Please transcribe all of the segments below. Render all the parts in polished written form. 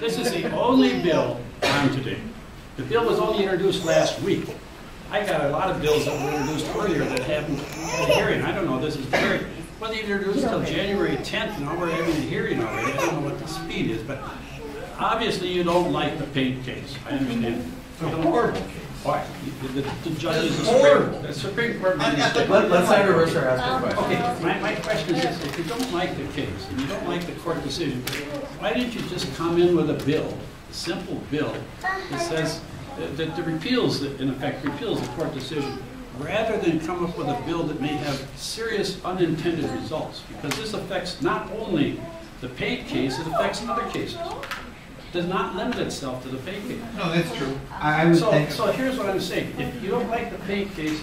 This is the only bill on today. The bill was only introduced last week. I got a lot of bills that were introduced earlier that haven't had a hearing. I don't know, this is very, wasn't introduced until January 10th, and now we're having a hearing already. I don't know what the speed is, but obviously you don't like the paint case. I understand. It's a horrible case. Why? The judges, the Supreme Court. Let's not reverse our asking question. Okay, my question is this: if you don't like the case and you don't like the court decision, why didn't you just come in with a bill, a simple bill that says that repeals, in effect, repeals the court decision, rather than come up with a bill that may have serious unintended results? Because this affects not only the paid case, it affects other cases. Does not limit itself to the paid case. No, that's true. I would think. So here's what I'm saying. If you don't like the paid case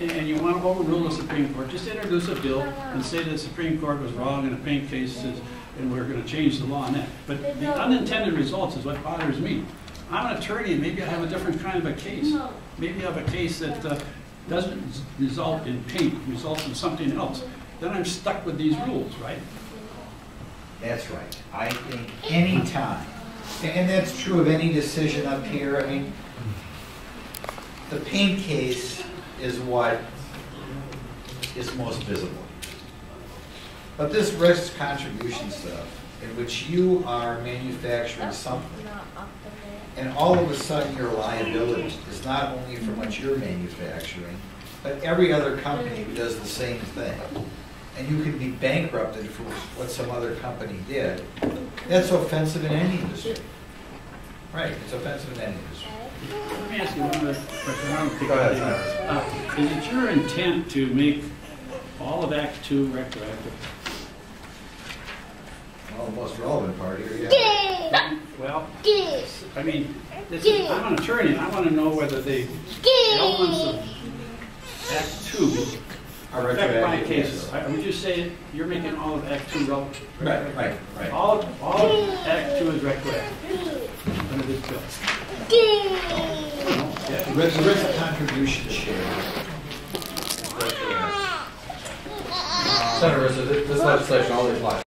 and you want to overrule the Supreme Court, just introduce a bill and say that the Supreme Court was wrong in the paid case and we're going to change the law on that. But the unintended results is what bothers me. I'm an attorney and maybe I have a different kind of a case. Maybe I have a case that doesn't result in paint, results in something else. Then I'm stuck with these rules, right? That's right. I think any time, and that's true of any decision up here. I mean, the paint case is what is most visible. But this risk contribution stuff, in which you are manufacturing something, and all of a sudden your liability is not only from what you're manufacturing, but every other company does the same thing. And you can be bankrupted for what some other company did. That's offensive in any industry. Right, it's offensive in any industry. Let me ask you one other question. Go ahead. Is it your intent to make all of Act 2 retroactive? Well, the most relevant part here, yeah. Well, I mean, I'm an attorney, and I want to know whether the elements of Act 2 Are affect my retroactive, cases. yes. Would you say you're making all of Act 2 relevant? Right. All of Act 2 is retroactive under this bill. The risk contribution share. Senator, this legislation only applies